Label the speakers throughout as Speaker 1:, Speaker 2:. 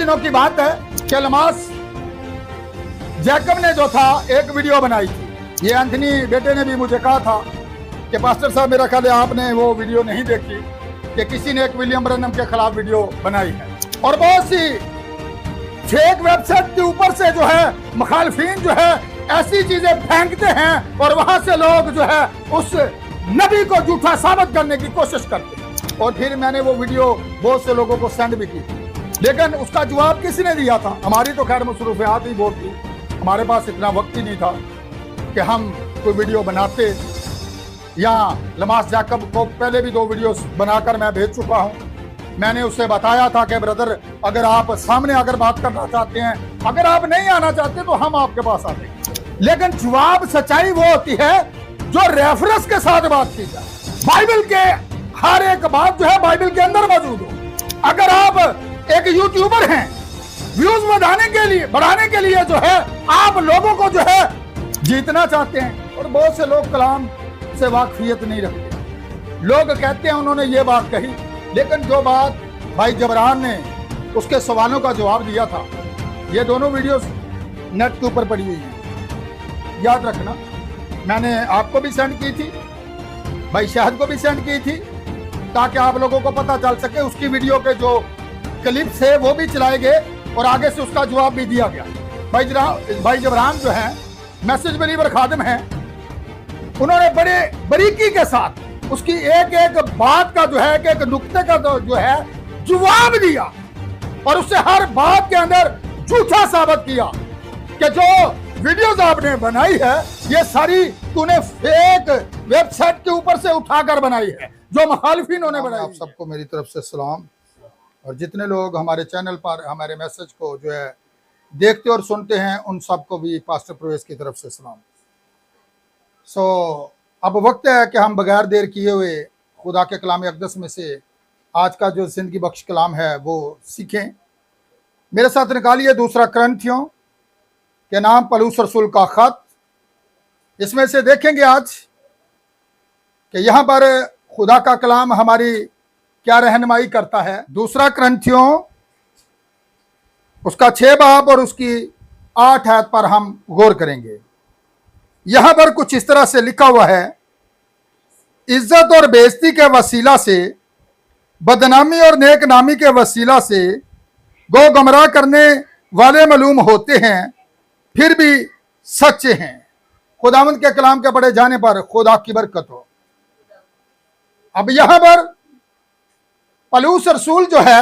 Speaker 1: दिनों की बात है कि लमास जैकब ने जो था एक वीडियो बनाई थी। ये एंथनी बेटे ने भी मुझे कहा था कि पास्टर साहब मेरा ख्याल है आपने वो वीडियो नहीं देखी कि किसी ने एक विलियम ब्रनम के खिलाफ वीडियो बनाई है और बहुत सी फेक वेबसाइट के ऊपर से जो है मुखालफिन जो है ऐसी चीजें फेंकते हैं और वहां से लोग जो है उस नबी को झूठा साबित करने की कोशिश करते हैं। और फिर मैंने वो वीडियो बहुत से लोगों को सेंड भी की, लेकिन उसका जवाब किसने दिया था? हमारी तो खैर मसरूफियात ही बहुत थी, हमारे पास इतना वक्त ही नहीं था कि हम कोई वीडियो बनाते। या लमास जैकब को पहले भी 2 वीडियो बनाकर मैं भेज चुका हूं। मैंने उससे बताया था कि ब्रदर अगर आप सामने अगर बात करना चाहते हैं, अगर आप नहीं आना चाहते तो हम आपके पास आते हैं। लेकिन जवाब सच्चाई वो होती है जो रेफरेंस के साथ बात की जाए। बाइबल के हर एक बात जो है बाइबल के अंदर मौजूद हो। अगर आप एक यूट्यूबर हैं, व्यूज बढ़ाने के लिए जो है आप लोगों को जो है जीतना चाहते हैं, और बहुत से लोग कलाम से वाकफियत नहीं रखते। लोग कहते हैं उन्होंने ये बात कही, लेकिन जो बात भाई जबरान ने उसके सवालों का जवाब दिया था, ये दोनों वीडियोस नेट के ऊपर पड़ी हुई हैं। याद रखना, मैंने आपको भी सेंड की थी, भाई शाहिद को भी सेंड की थी, ताकि आप लोगों को पता चल सके। उसकी वीडियो के जो क्लिप्स है वो भी चलाए गए और आगे से उसका जवाब भी दिया गया। भाई जबरान जो है मैसेज बिलीवर खादिम हैं, उन्होंने बड़े बारीकी के साथ उसकी एक एक बात का जो है एक नुक्ते का जो है जवाब दिया और उससे हर बात के अंदर झूठा साबित किया कि जो वीडियोस आपने बनाई है ये सारी तूने फेक वेबसाइट के ऊपर से उठाकर बनाई है, जो मुखालिफिन ने बनाई। आप सबको मेरी तरफ से सलाम, और जितने लोग हमारे चैनल पर हमारे मैसेज को जो है देखते और सुनते हैं उन सबको भी पास्टर प्रवेश की तरफ से सलाम। अब वक्त है कि हम बगैर देर किए हुए खुदा के कलाम अक़दस में से आज का जो जिंदगी बख्श कलाम है वो सीखें। मेरे साथ निकालिए 2 कुरिन्थियों के नाम पौलुस रसूल का खत। इसमें से देखेंगे आज कि यहाँ पर खुदा का कलाम हमारी क्या रहनुमाई करता है। 2 कुरिन्थियों उसका 6 बाब और उसकी 8 आयत पर हम गौर करेंगे। यहां पर कुछ इस तरह से लिखा हुआ है, इज्जत और बेइज्जती के वसीला से, बदनामी और नेक नामी के वसीला से गो गमराह करने वाले मालूम होते हैं, फिर भी सच्चे हैं। खुदावंद के कलाम के पढ़े जाने पर खुदा की बरकत हो। अब यहां पर पौलुस रसूल जो है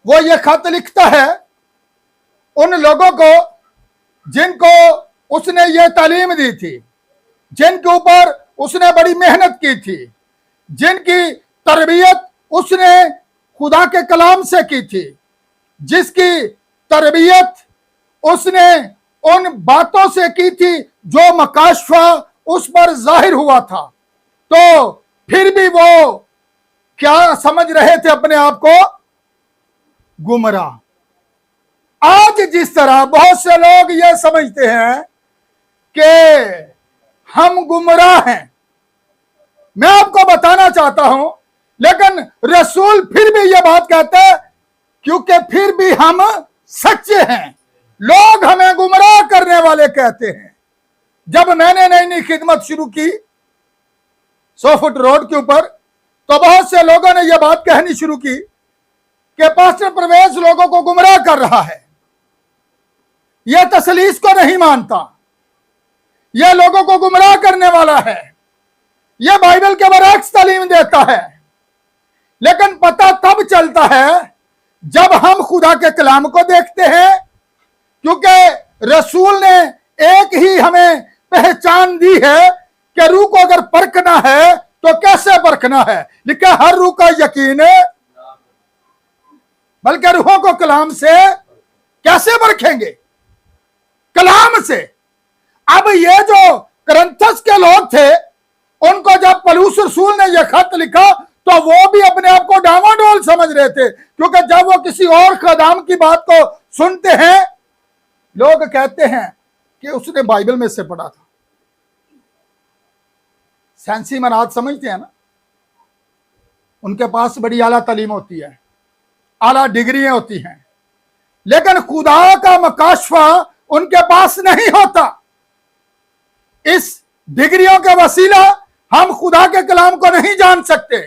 Speaker 1: वो ये खत लिखता है उन लोगों को जिनको उसने ये तालीम दी थी, जिनके ऊपर उसने बड़ी मेहनत की थी, जिनकी तरबियत उसने खुदा के कलाम से की थी, जिसकी तरबियत उसने उन बातों से की थी जो मकाशफा उस पर जाहिर हुआ था। तो फिर भी वो क्या समझ रहे थे अपने आप को? गुमराह। आज जिस तरह बहुत से लोग ये समझते हैं कि हम गुमराह हैं, मैं आपको बताना चाहता हूं, लेकिन रसूल फिर भी ये बात कहते हैं क्योंकि फिर भी हम सच्चे हैं। लोग हमें गुमराह करने वाले कहते हैं। जब मैंने नई नई खिदमत शुरू की 100 फुट रोड के ऊपर, तो बहुत से लोगों ने यह बात कहनी शुरू की कि पास्टर प्रवेश लोगों को गुमराह कर रहा है, यह तसलीस को नहीं मानता, यह लोगों को गुमराह करने वाला है, यह बाइबल के बरअक्स तालीम देता है। लेकिन पता तब चलता है जब हम खुदा के कलाम को देखते हैं, क्योंकि रसूल ने एक ही हमें पहचान दी है कि रूह को अगर परखना है तो कैसे परखना है। लिखा हर रूह का यकीन है, बल्कि रूहों को कलाम से कैसे परखेंगे? कलाम से। अब ये जो कुरिन्थस के लोग थे, उनको जब पौलुस रसूल ने यह खत लिखा तो वो भी अपने आप को डामाडोल समझ रहे थे, क्योंकि जब वो किसी और खदाम की बात को सुनते हैं, लोग कहते हैं कि उसने बाइबल में से पढ़ा था। सैंसी मनाद समझते हैं ना, उनके पास बड़ी आला तालीम होती है, आला डिग्रियां होती हैं, लेकिन खुदा का मकाशफा उनके पास नहीं होता। इस डिग्रियों के वसीला हम खुदा के कलाम को नहीं जान सकते।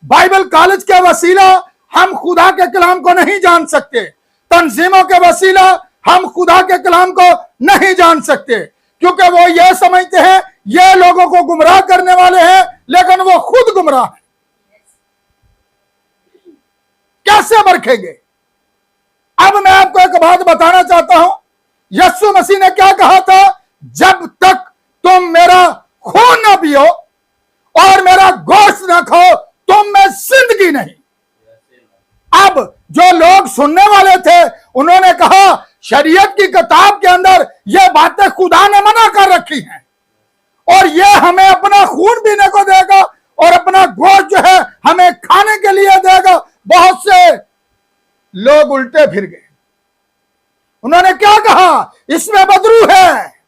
Speaker 1: बाइबल कॉलेज के वसीला हम खुदा के कलाम को नहीं जान सकते। तंजीमों के वसीला हम खुदा के कलाम को नहीं जान सकते, क्योंकि वो ये समझते हैं ये लोगों को गुमराह करने वाले हैं, लेकिन वो खुद गुमराह हैं। कैसे बरखेंगे? अब मैं आपको एक बात बताना चाहता हूं। यीशु मसीह ने क्या कहा था? जब तक तुम मेरा खून न पियो और मेरा गोश्त न खाओ, तुम में जिंदगी नहीं। अब जो लोग सुनने वाले थे, उन्होंने कहा शरीयत की किताब के अंदर ये बातें खुदा ने मना कर रखी हैं, और ये हमें अपना खून पीने को देगा और अपना गोश्त जो है हमें खाने के लिए देगा। बहुत से लोग उल्टे फिर गए। उन्होंने क्या कहा? इसमें बदरू है।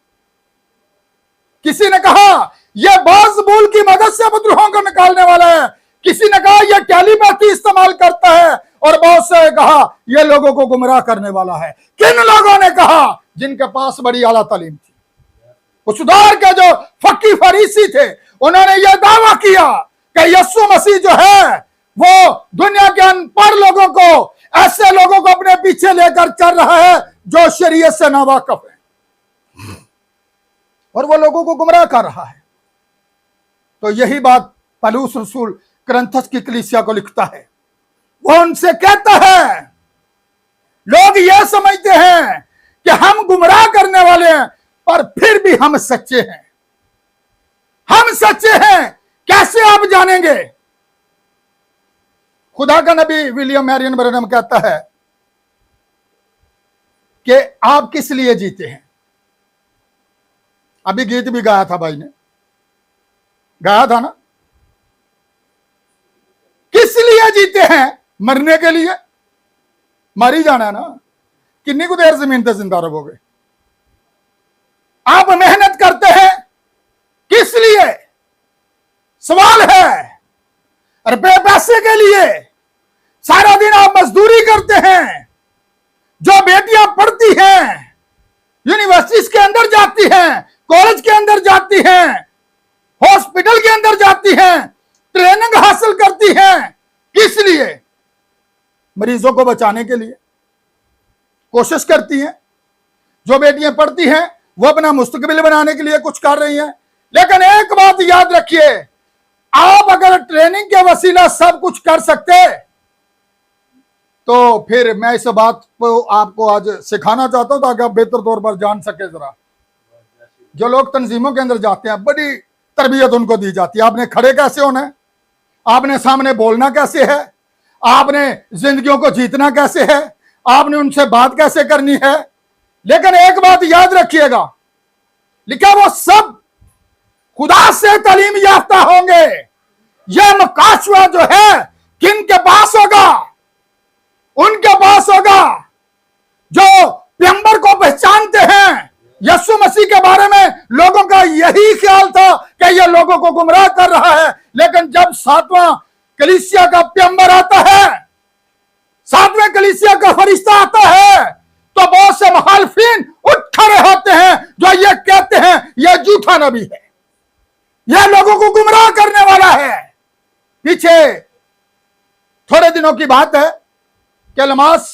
Speaker 1: किसी ने कहा यह बाज़बूल की मदद से बदरूहों को निकालने वाला है। किसी ने कहा यह टेलीपैथी इस्तेमाल करता है, और बहुत से कहा यह लोगों को गुमराह करने वाला है। किन लोगों ने कहा? जिनके पास बड़ी आला तालीम थी। उस सुधार के जो फकी फरीसी थे, उन्होंने यह दावा किया कि यीशु मसीह जो है वो दुनिया के अनपढ़ लोगों को, ऐसे लोगों को अपने पीछे लेकर चल रहा है जो शरीयत से नावाकिफ है, और वो लोगों को गुमराह कर रहा है। तो यही बात पौलुस रसूल कुरिन्थस की कलीसिया को लिखता है। वो उनसे कहता है, लोग यह समझते हैं कि हम गुमराह करने वाले हैं, पर फिर भी हम सच्चे हैं। हम सच्चे हैं कैसे आप जानेंगे? खुदा का नबी विलियम मैरियन ब्रैनम कहता है कि आप किस लिए जीते हैं। अभी गीत भी गाया था, भाई ने गाया था ना, किस लिए जीते हैं? मरने के लिए। मर ही जाना है ना, कितनी को देर जमीन पे जिंदा रहोगे। आप मेहनत करते हैं किस लिए? सवाल है। रुपए पैसे के लिए सारा दिन आप मजदूरी करते हैं। जो बेटियां पढ़ती हैं, यूनिवर्सिटीज के अंदर जाती हैं, कॉलेज के अंदर जाती हैं, हॉस्पिटल के अंदर जाती हैं, ट्रेनिंग हासिल करती हैं, किस लिए? मरीजों को बचाने के लिए कोशिश करती हैं। जो बेटियां पढ़ती हैं वो अपना मुस्तकबिल बनाने के लिए कुछ कर रही हैं। लेकिन एक बात याद रखिए, आप अगर ट्रेनिंग के वसीला सब कुछ कर सकते, तो फिर मैं इस बात को आपको आज सिखाना चाहता हूं ताकि आप बेहतर तौर पर जान सके। जरा जो लोग तंजीमों के अंदर जाते हैं, बड़ी तरबियत उनको दी जाती है। आपने खड़े कैसे होना है, आपने सामने बोलना कैसे है, आपने जिंदगियों को जीतना कैसे है, आपने उनसे बात कैसे करनी है। लेकिन एक बात याद रखिएगा, लिखा वो सब खुदा से तालीम याफ्ता होंगे। यह मकाशवा जो है किन के पास होगा? उनके पास होगा जो पैगंबर को पहचानते हैं। यीशु मसीह के बारे में लोगों का यही ख्याल था कि यह लोगों को गुमराह कर रहा है, लेकिन जब सातवां कलीसिया का पैगंबर आता है, सातवें कलीसिया का फरिश्ता आता है, तो बहुत से मुखालिफिन उठ खड़े होते हैं जो ये कहते हैं यह झूठा नबी है, यह लोगों को गुमराह करने वाला है। पीछे थोड़े दिनों की बात है कि लमास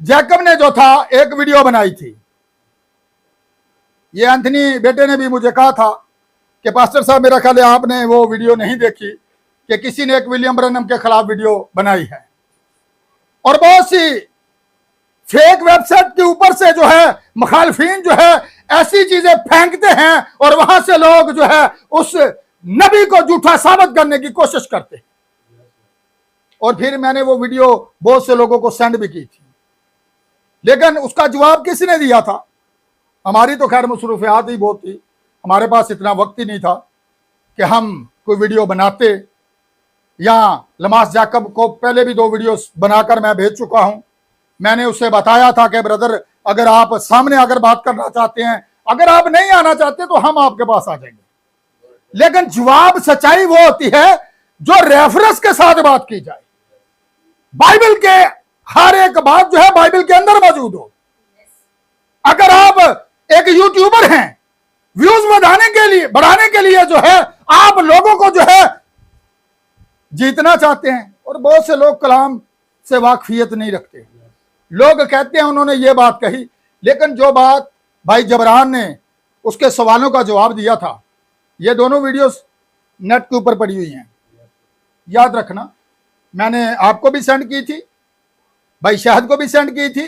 Speaker 1: जैकब ने जो था एक वीडियो बनाई थी। ये एंथनी बेटे ने भी मुझे कहा था कि पास्टर साहब मेरा ख्याल है आपने वो वीडियो नहीं देखी, कि किसी ने एक विलियम ब्रैनम के खिलाफ वीडियो बनाई है, और बहुत सी फेक वेबसाइट के ऊपर से जो है मुखालिफिन जो है ऐसी चीजें फेंकते हैं, और वहां से लोग जो है उस नबी को झूठा साबित करने की कोशिश करते हैं। और फिर मैंने वो वीडियो बहुत से लोगों को सेंड भी की थी, लेकिन उसका जवाब किसने दिया था? हमारी तो खैर मसरूफियात ही बहुत थी, हमारे पास इतना वक्त ही नहीं था कि हम कोई वीडियो बनाते। या लमास जैकब को पहले भी 2 वीडियो बनाकर मैं भेज चुका हूं। मैंने उसे बताया था कि ब्रदर, अगर आप सामने अगर बात करना चाहते हैं, अगर आप नहीं आना चाहते तो हम आपके पास आ जाएंगे। लेकिन जवाब सच्चाई वो होती है जो रेफरेंस के साथ बात की जाए। बाइबल के हर एक बात जो है बाइबल के अंदर मौजूद हो। अगर आप एक यूट्यूबर हैं, व्यूज बढ़ाने के लिए जो है आप लोगों को जो है जीतना चाहते हैं, और बहुत से लोग कलाम से वाकफियत नहीं रखते। लोग कहते हैं उन्होंने ये बात कही, लेकिन जो बात भाई जबरान ने उसके सवालों का जवाब दिया था, ये दोनों वीडियोस नेट के ऊपर पड़ी हुई हैं, याद रखना। मैंने आपको भी सेंड की थी, भाई शाहिद को भी सेंड की थी,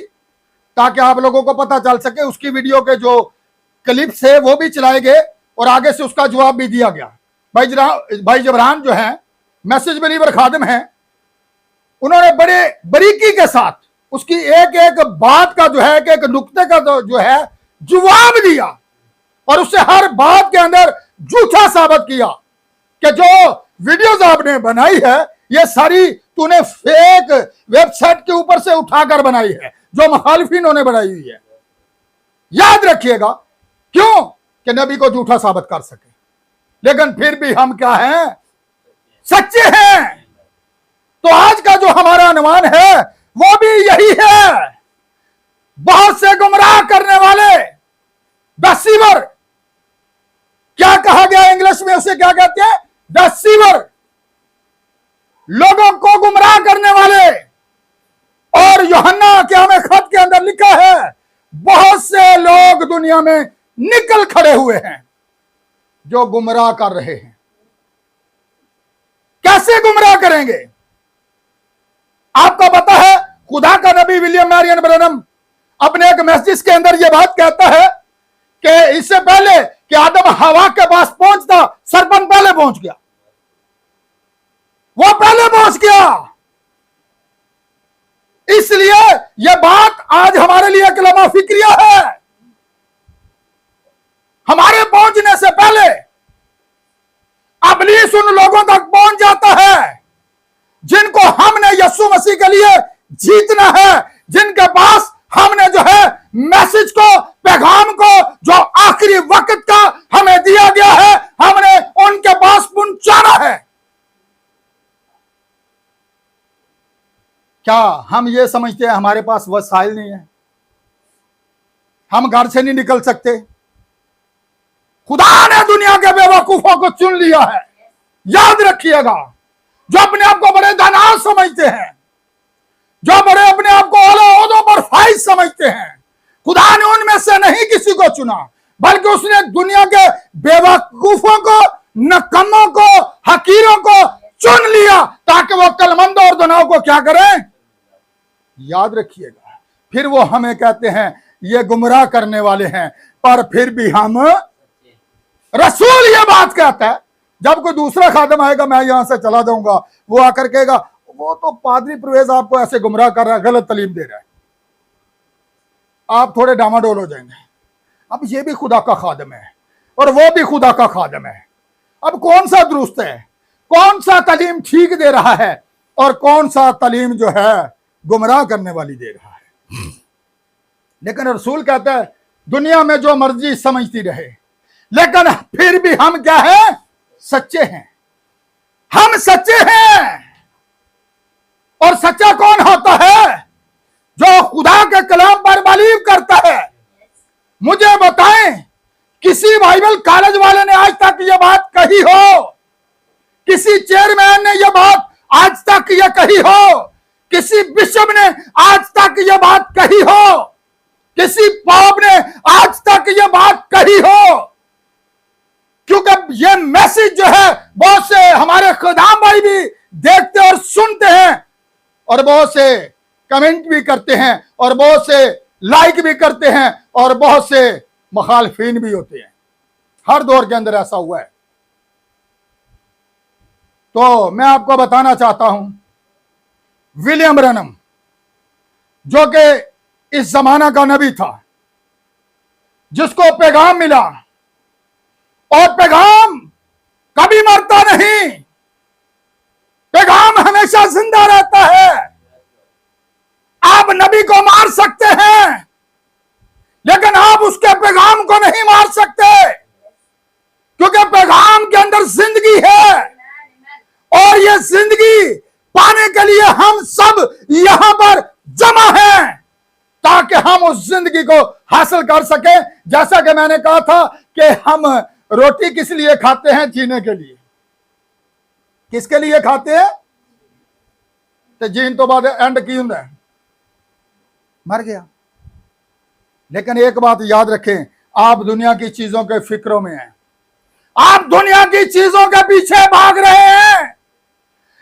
Speaker 1: ताकि आप लोगों को पता चल सके। उसकी वीडियो के जो क्लिप्स है वो भी चलाए गए और आगे से उसका जवाब भी दिया गया। भाई जबरान जो है मैसेज बिलीवर खादिम हैं, उन्होंने बड़े बारीकी के साथ उसकी एक एक बात का जो है, एक एक नुक्ते का जो है जवाब दिया, और उससे हर बात के अंदर झूठा साबित किया कि जो वीडियोस आपने बनाई है ये सारी तूने फेक वेबसाइट के ऊपर से उठाकर बनाई है, जो मुखालिफिनों ने बनाई हुई है। याद रखिएगा, क्यों कि नबी को झूठा साबित कर सके। लेकिन फिर भी हम क्या हैं? सच्चे हैं। तो आज का जो हमारा अनुमान है वो भी यही है। बहुत से गुमराह करने वाले डिसीवर, क्या कहा गया इंग्लिश में, उसे क्या कहते हैं? डिसीवर, लोगों को गुमराह करने वाले। और यूहन्ना के हमें खत के अंदर लिखा है बहुत से लोग दुनिया में निकल खड़े हुए हैं जो गुमराह कर रहे हैं। कैसे गुमराह करेंगे? आपको पता है खुदा का नबी विलियम मैरियन ब्रैनम अपने एक मैसेज के अंदर यह बात कहता है कि इससे पहले कि आदम हवा के पास पहुंचता, सरपंच पहले पहुंच गया, वो पहले पहुंच गया। इसलिए यह बात आज हमारे लिए कलमा फिक्रिया है। हमारे पहुंचने से पहले इब्लीस उन लोगों तक पहुंच जाता है जिनको हमने यीशु मसीह के लिए जीतना है, जिनके पास हमने जो है मैसेज को, पैगाम को, जो आखिरी वक्त का हमें दिया गया है, हमने उनके पास पहुंचाना है। क्या हम ये समझते हैं हमारे पास वसाइल नहीं है, हम घर से नहीं निकल सकते? खुदा ने दुनिया के बेवकूफों को चुन लिया है। याद रखिएगा, जो अपने आप को बड़े दानिश समझते हैं, जो बड़े अपने आप को ओहदों पर फाइज समझते हैं, खुदा ने उनमें से नहीं किसी को चुना, बल्कि उसने दुनिया के बेवकूफों को, नकम्मों को, हकीरों को चुन लिया ताकि वो कलमंदों और दुनाओं को क्या करें? याद रखिएगा। फिर वो हमें कहते हैं ये गुमराह करने वाले हैं, पर फिर भी हम, रसूल ये बात कहता है, जब कोई दूसरा खादम आएगा मैं यहां से चला जाऊंगा, वो आकर कहेगा वो तो पादरी परवेज आपको ऐसे गुमराह कर रहा है, गलत तालीम दे रहा है, आप थोड़े डामाडोल हो जाएंगे। अब ये भी खुदा का खादम है और वो भी खुदा का खादम है। अब कौन सा दुरुस्त है, कौन सा तालीम ठीक दे रहा है और कौन सा तालीम जो है गुमराह करने वाली दे रहा है? लेकिन रसूल कहता है दुनिया में जो मर्जी समझती रहे, लेकिन फिर भी हम क्या हैं? सच्चे हैं। हम सच्चे हैं। और सच्चा कौन होता है? जो खुदा के कलाम पर बिलीव करता है। मुझे बताएं, किसी बाइबल कॉलेज वाले ने आज तक यह बात कही हो? किसी चेयरमैन ने यह बात आज तक यह कही हो? किसी बिशप ने आज तक यह बात कही हो? किसी पाप ने आज तक यह बात कही हो? क्योंकि ये मैसेज जो है बहुत से हमारे खुदाम भाई भी देखते और सुनते हैं, और बहुत से कमेंट भी करते हैं, और बहुत से लाइक भी करते हैं, और बहुत से मुखालिफिन भी होते हैं। हर दौर के अंदर ऐसा हुआ है। तो मैं आपको बताना चाहता हूं, विलियम ब्रैनम जो कि इस जमाना का नबी था, जिसको पैगाम मिला, और पैगाम कभी मरता नहीं, पैगाम हमेशा जिंदा रहता है। आप नबी को मार सकते हैं, लेकिन आप उसके पैगाम को नहीं मार सकते, क्योंकि पैगाम के अंदर जिंदगी है, और ये जिंदगी पाने के लिए हम सब यहां पर जमा हैं, ताकि हम उस जिंदगी को हासिल कर सके। जैसा कि मैंने कहा था कि हम रोटी किस लिए खाते हैं? जीने के लिए। किसके लिए खाते हैं? तो जीन तो बाद एंड की होंगे, मर गया। लेकिन एक बात याद रखें, आप दुनिया की चीजों के फिक्रों में हैं, आप दुनिया की चीजों के पीछे भाग रहे हैं,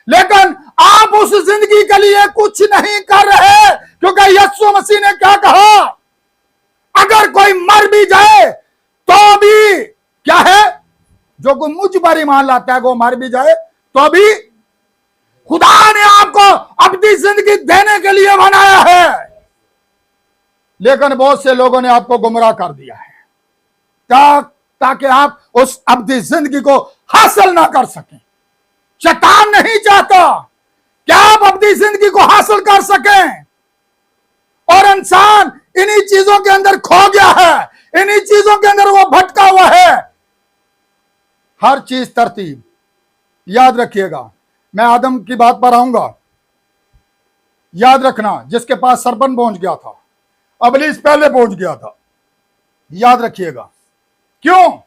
Speaker 1: लेकिन आप उस जिंदगी के लिए कुछ नहीं कर रहे। क्योंकि यीशु मसीह ने क्या कहा? अगर कोई मर भी जाए तो भी क्या है? जो कोई मुझ पर ईमान लाता है वो मर भी जाए तो भी खुदा ने आपको अपनी जिंदगी देने के लिए बनाया है। लेकिन बहुत से लोगों ने आपको गुमराह कर दिया है ताकि आप उस अपनी जिंदगी को हासिल ना कर सकें। शैतान नहीं चाहता कि आप अपनी जिंदगी को हासिल कर सकें, और इंसान इन्हीं चीजों के अंदर खो गया है, इन्हीं चीजों के अंदर वो भटका हुआ है। हर चीज तरतीब, याद रखिएगा। मैं आदम की बात पर आऊंगा। याद रखना, जिसके पास सरपन पहुंच गया था, इब्लीस पहले पहुंच गया था। याद रखिएगा। क्यों?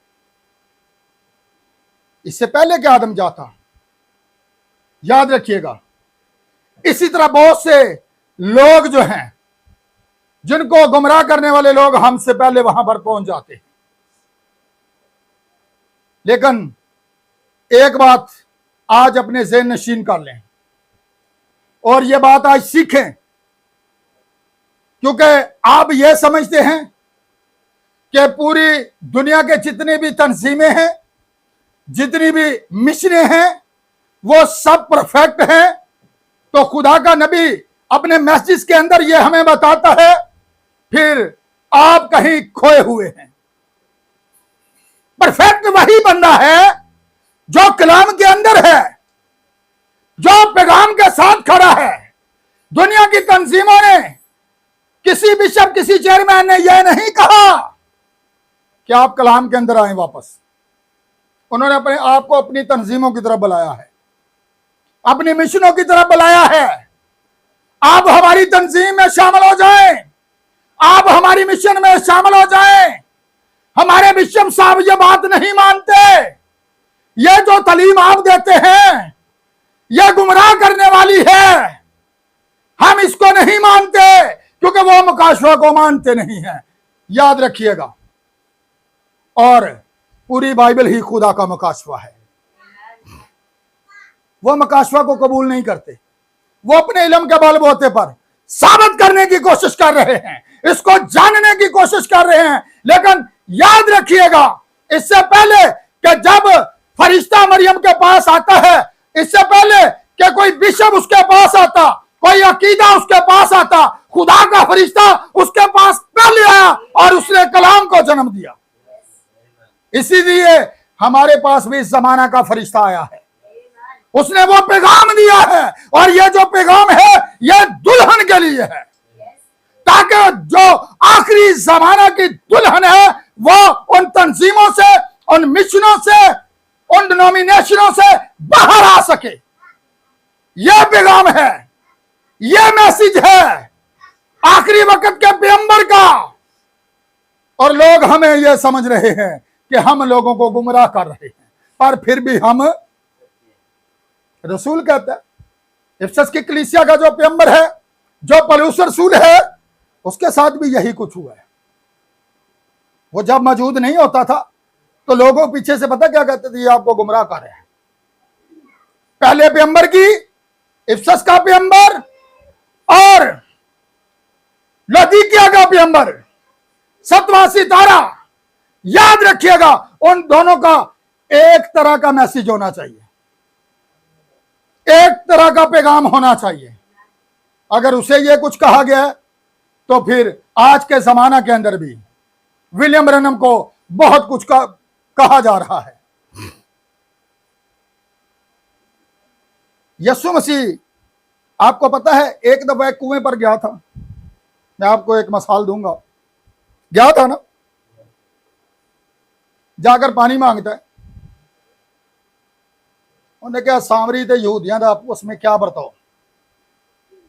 Speaker 1: इससे पहले कि आदम जाता। याद रखिएगा। इसी तरह बहुत से लोग जो हैं, जिनको गुमराह करने वाले लोग, हमसे पहले वहां पर पहुंच जाते हैं। लेकिन एक बात आज अपने ज़हन नशीन कर लें, और यह बात आज सीखें, क्योंकि आप यह समझते हैं कि पूरी दुनिया के जितनी भी तंजीमें हैं, जितनी भी मिशनें हैं, वो सब परफेक्ट हैं। तो खुदा का नबी अपने मैसेज के अंदर यह हमें बताता है, फिर आप कहीं खोए हुए हैं। परफेक्ट वही बंदा है जो कलाम के अंदर है, जो पैगाम के साथ खड़ा है। दुनिया की तंजीमों ने, किसी बिशप, किसी चेयरमैन ने यह नहीं कहा कि आप कलाम के अंदर आए वापस। उन्होंने अपने आप को अपनी तंजीमों की तरफ बुलाया है, अपनी मिशनों की तरफ बुलाया है। आप हमारी तंजीम में शामिल हो जाएं, आप हमारी मिशन में शामिल हो जाएं। हमारे बिशप साहब ये बात नहीं मानते, ये जो तालीम आप देते हैं यह गुमराह करने वाली है, हम इसको नहीं मानते, क्योंकि वो मुकाशवा को मानते नहीं हैं। याद रखिएगा। और पूरी बाइबल ही खुदा का मुकाशवा है। वो मुकाशवा को कबूल नहीं करते, वो अपने इल्म के बलबूते पर साबित करने की कोशिश कर रहे हैं, इसको जानने की कोशिश कर रहे हैं। लेकिन याद रखिएगा, इससे पहले कि जब फरिश्ता मरियम के पास आता है, इससे पहले कि कोई बिशप उसके पास आता, कोई अकीदा उसके पास आता, खुदा का फरिश्ता उसके पास पहले आया और उसने कलाम को जन्म दिया। इसीलिए हमारे पास भी इस जमाना का फरिश्ता आया है, उसने वो पैगाम दिया है, और ये जो पैगाम है ये दुल्हन के लिए है, ताकि जो आखिरी जमाना की दुल्हन है वो उन तंजीमों से, उन मिशनों से, उन डिनोमिनेशनों से बाहर आ सके। यह पैगाम है, यह मैसेज है आखिरी वक्त के पैगंबर का। और लोग हमें यह समझ रहे हैं कि हम लोगों को गुमराह कर रहे हैं, पर फिर भी हम, रसूल कहता है, इफिसस की कलीसिया का जो पैगंबर है, जो पौलुस रसूल है, उसके साथ भी यही कुछ हुआ है। वो जब मौजूद नहीं होता था तो लोगों पीछे से पता क्या कहते थे? ये आपको गुमराह कर रहे हैं। पहले पैगंबर की, इफिसस का पैगंबर और लौदीकिया का पैगंबर, 7वां सितारा। याद रखिएगा, उन दोनों का एक तरह का मैसेज होना चाहिए, एक तरह का पैगाम होना चाहिए। अगर उसे यह कुछ कहा गया तो फिर आज के जमाना के अंदर भी विलियम ब्रैनम को बहुत कुछ कहा जा रहा है। यीशु मसीह, आपको पता है, एक दफा एक कुएं पर गया था। मैं आपको एक मिसाल दूंगा। गया था ना, जाकर पानी मांगता है। उन्हें क्या, सामरी थे यहूदियां दा आपस में क्या बर्ताव?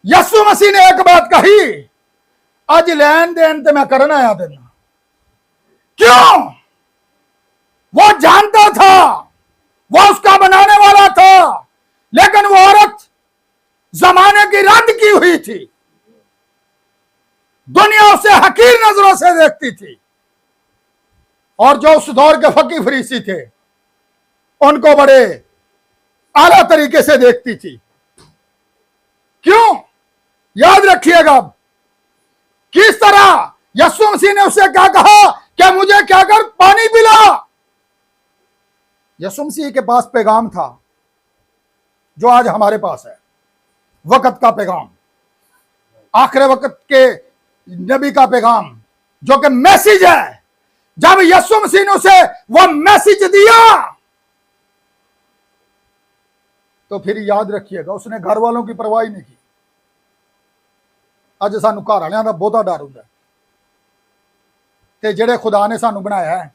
Speaker 1: यीशु मसीह ने एक बात कही, आज लेन देन ते मैं करना आया देना। क्यों? वो जानता था, वो उसका बनाने वाला था, लेकिन वो औरत जमाने की रद्द की हुई थी, दुनिया उसे हकीर नजरों से देखती थी, और जो उस दौर के फकीर फरीसी थे उनको बड़े आला तरीके से देखती थी। क्यों? याद रखिएगा किस तरह यीशु मसीह ने उसे क्या कहा कि मुझे क्या कर, पानी पिला। यीशु मसीह के पास पैगाम था जो आज हमारे पास है, वक्त का पैगाम, आखिरी वक्त के नबी का पैगाम, जो कि मैसेज है। जब यीशु मसीह ने उसे वो मैसेज दिया तो फिर याद रखिएगा उसने घर वालों की परवाह नहीं की। अज सानू घर वालियां दा बहुता डर हुंदा ते जिहड़े खुदा ने सानू बनाया है,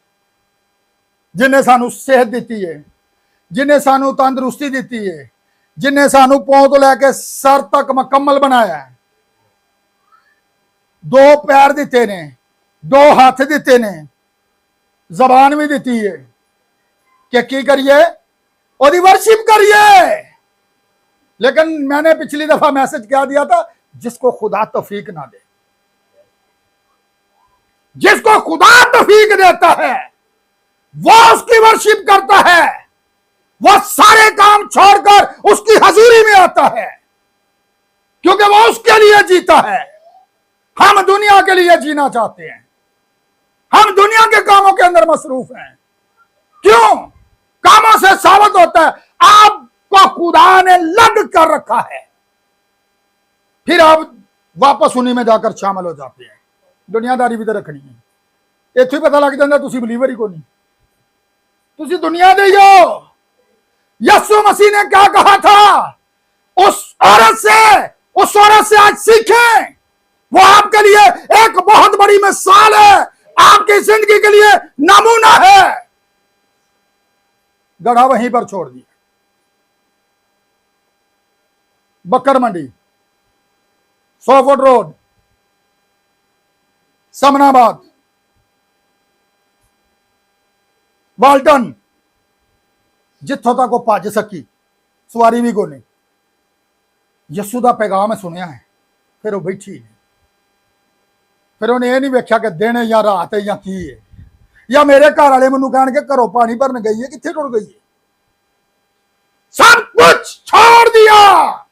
Speaker 1: जिन्हें सानू सेहत दी है, जिन्हें सानू तंदुरुस्ती दी है, जिन्हें सानू पौं तो लैके सर तक मुकम्मल बनाया है, दो पैर दिते ने, दो हाथ दिते ने, जबान भी दी है कि की करिए, ओदी वर्शिप करिए। लेकिन मैंने पिछली दफा मैसेज क्या दिया था, जिसको खुदा तौफीक ना दे, जिसको खुदा तौफीक देता है वो उसकी वर्शिप करता है, वो सारे काम छोड़कर उसकी हजूरी में आता है, क्योंकि वो उसके लिए जीता है। हम दुनिया के लिए जीना चाहते हैं, हम दुनिया के कामों के अंदर मसरूफ हैं। क्यों? कामों से साबित होता है आपको खुदा ने लग कर रखा है, फिर आप वापस उन्हीं में जाकर शामिल हो जाते हैं। दुनियादारी भी तो रखनी है, इत्थों ही पता लग जाता तुसी बिलीवर ही को नहीं, तुसी दुनिया दे हो। यीशु मसीह ने क्या कहा था उस औरत से आज सीखें। वो आपके लिए एक बहुत बड़ी मिसाल है, आपकी जिंदगी के लिए नमूना है। गढ़ा वहीं पर छोड़ दिया, बकर मंडी, 100 फुट रोड, समनाबाद, वाल्टन, जिथों तक वो भज सकी, सवारी भी कोनी, यीशु दा पैगाम सुनिया है, फिर वो बैठी नहीं। फिर उन्हें यह नहीं वेख्या कि दिन है या रात है या की है, या मेरे घर वाले मैनू कह के घरों पानी भरन गई है, कितने टुर गई है। सब कुछ छोड़ दिया,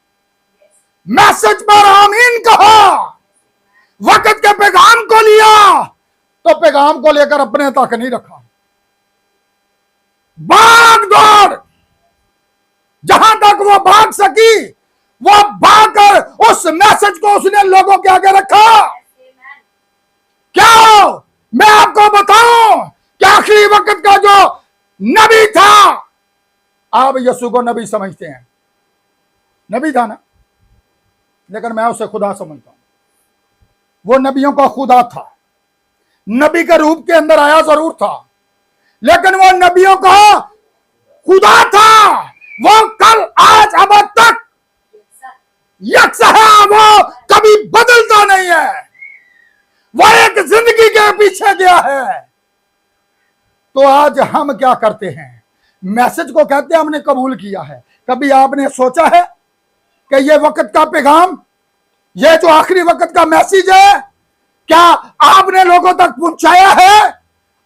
Speaker 1: मैसेज पर आमीन कहा, वक्त के पैगाम को लिया, तो पैगाम को लेकर अपने तक नहीं रखा, भाग दौड़, जहां तक वो भाग सकी वो भागकर उस मैसेज को उसने लोगों के आगे रखा। क्या मैं आपको बताऊं कि आखिरी वक्त का जो नबी था, आप यीशु को नबी समझते हैं, नबी था ना, लेकिन मैं उसे खुदा समझता हूं। वो नबियों का खुदा था, नबी के रूप के अंदर आया जरूर था, लेकिन वो नबियों का खुदा था। वो कल आज अब तक यकसा है, वो कभी बदलता नहीं है, वो एक जिंदगी के पीछे गया है। तो आज हम क्या करते हैं, मैसेज को कहते हैं हमने कबूल किया है। कभी आपने सोचा है कि ये वक्त का पैगाम, ये जो आखिरी वक्त का मैसेज है, क्या आपने लोगों तक पहुंचाया है?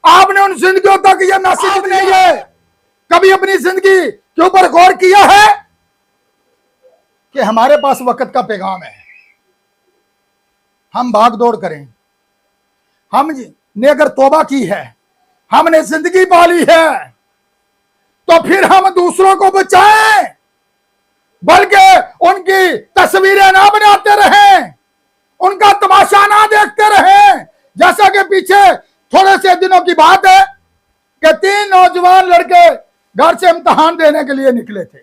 Speaker 1: आपने उन जिंदगियों तक ये मैसेज दिया, कभी अपनी जिंदगी के ऊपर गौर किया है कि हमारे पास वक्त का पैगाम है, हम भाग दौड़ करें। हमने अगर तौबा की है, हमने जिंदगी पाली है, तो फिर हम दूसरों को बचाएं, बल्कि उनकी तस्वीरें ना बनाते रहें, उनका तमाशा ना देखते रहें। जैसा कि पीछे थोड़े से दिनों की बात है कि 3 नौजवान लड़के घर से इम्तिहान देने के लिए निकले थे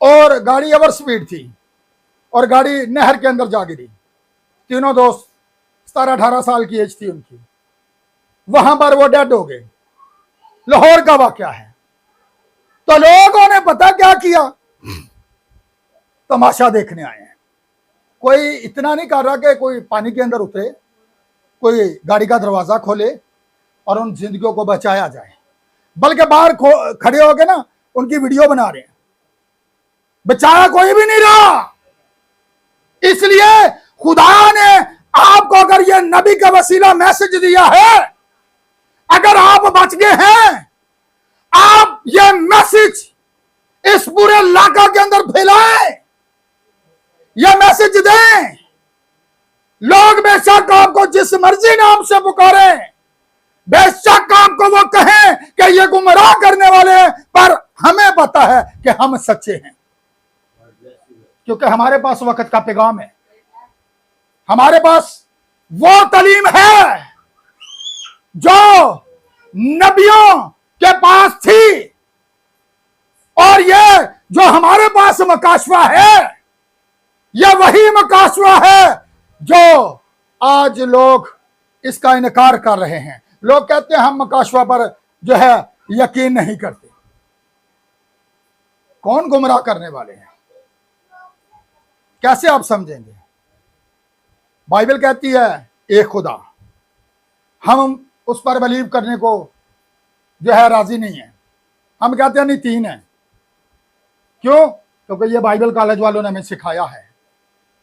Speaker 1: और गाड़ी ओवर स्पीड थी और गाड़ी नहर के अंदर जा गिरी। तीनों दोस्त 17-18 साल की एज थी उनकी, वहां पर वो डेड हो गए। लाहौर का वाकया है। तो लोगों ने पता क्या किया, तमाशा देखने आए हैं। कोई इतना नहीं कर रहा कि कोई पानी के अंदर उतरे, कोई गाड़ी का दरवाजा खोले और उन जिंदगियों को बचाया जाए, बल्कि बाहर खड़े होके ना उनकी वीडियो बना रहे हैं। बचाया कोई भी नहीं रहा। इसलिए खुदा ने आपको अगर ये नबी का वसीला मैसेज दिया है, अगर आप बच गए हैं, आप ये मैसेज इस पूरे इलाका के अंदर फैलाएं, यह मैसेज दें। लोग बेशक आपको जिस मर्जी नाम से पुकारें, बेशक आपको वो कहें कि ये गुमराह करने वाले हैं, पर हमें पता है कि हम सच्चे हैं, क्योंकि हमारे पास वक्त का पैगाम है, हमारे पास वो तालीम है जो नबियों के पास थी, और ये जो हमारे पास मकाशवा है, यह वही मकाशवा है जो आज लोग इसका इनकार कर रहे हैं। लोग कहते हैं हम मकाशवा पर जो है यकीन नहीं करते। कौन गुमराह करने वाले हैं, कैसे आप समझेंगे? बाइबल कहती है एक खुदा, हम उस पर बिलीव करने को जो है राजी नहीं है। हम कहते हैं नहीं, तीन है। क्यों? क्योंकि ये बाइबल कॉलेज वालों ने हमें सिखाया है,